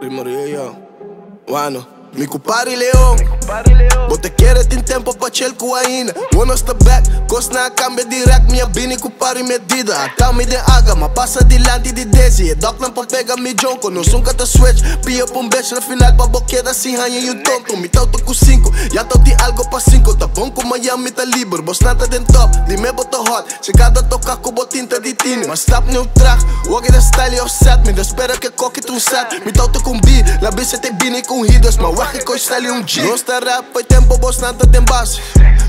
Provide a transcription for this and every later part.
Rimaria yo. Bueno, mi compadre León. Vos te quieres tem tempo pra chill com a ina. One the back, cost na cambia direct. Minha bini compadre medida. Até me de água, mas passa dilante de Desi. E doc não pra pegar mi jonko. Não nunca te switch. Pia pra bitch na final pra boqueda assim ranha e um tonto. Me tauto com 5, já tau te algo pra 5. Tá bom com Miami, tá livre. Vos nata den top, de me boto hot. Chegada a tocar com botinta de tine. Mas tap no track, wag da style offset. Me da espera que coque tu set. Me tauto com B, la bicha te bini com ridos. Mas wag com style um G. Nosta rap, foi tempo, vos nata den base.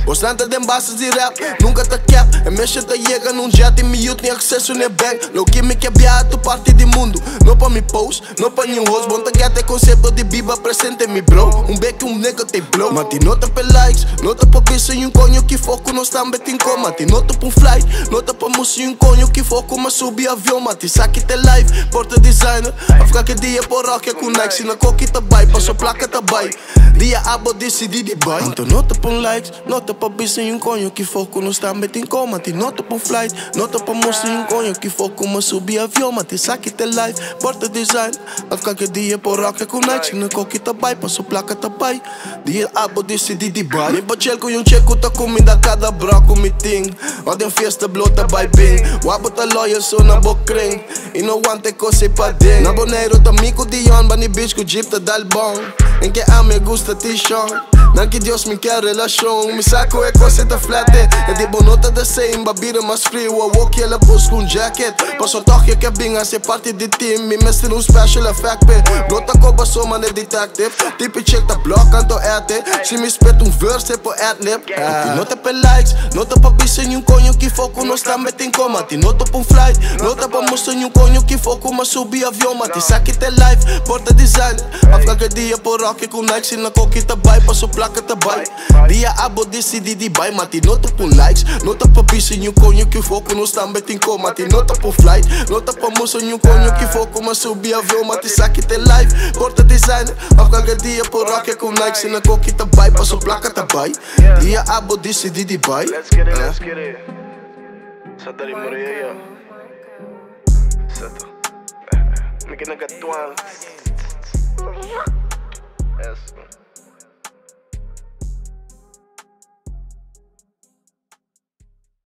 Vos nata den bases de rap, nunca tá cap. E mexe tá chega num jet e miúdo tem acesso no bank. Low que me quebra tu parte do mundo. Não pra me post, não pra nenhum host. Bom tá que conceito de biba presente me bro. Beck nigga te blow. Mati nota pra likes, nota pra bicho e conho que foco nós também tem como. Mati nota pra flight, nota pra moço e conho que foco mas subir avião. Mati saque te live, porta designer. A ficar que dia por rock com Nike. Se na coque tá bem, passou placa tá bem. Dia abo decidi de buy. Então nota pra likes, nota pra bicho e conho que foco nós também tem como. Mati nota pra flight, nota pra moço e conho que foco mas subir avião. Mati saque te live, porta designer. A ficar que dia por rock com Nike. Se na coque tá bem, passou placa tá bem. Dia abo decidi de buy. Me bachel com checo tá comida cada broco me ting. Odem festa blota by bing. Wabo tá loyal so na bokring. E não wante coisa pra ding. Na boneiro tá mico de yon. Bani bitch com jeep tá dal bom. Em que a me gusta t-shirt. Não que Deus me quer relação. Me saco é coisa tá flat. É de bonota da same. Babira mais frio. A walk ela busca jacket. Passo toque que binga se parte de team. Me mestre no special effect. Blota coba so man é detective. Tipo check tá block to ete. Se me espeta verse é por adlib. Nota pra likes, nota pra bicho e conho que foco nós também tem como. Mati nota pra flight, nota pra moço e conho que foco mas subir avião. Mati saque te live, porta design. A ficar que dia por rock com Nike. Se na coque tá bem, passou placa tá bem. Dia abo decidi de buy. Mati nota pra likes, nota pra bicho e conho que foco nós também tem como. Mati nota pra flight, nota pra moço e conho que foco mas subir avião. Mati saque te live, porta design. A ficar que dia por rock com Nike. Se na coque tá bem, passou placa tá bem. Dia abo decidi de buy. Let's get it, let's get it. Sata Rimaria yo. Sata. Me que nagatuan. Yes.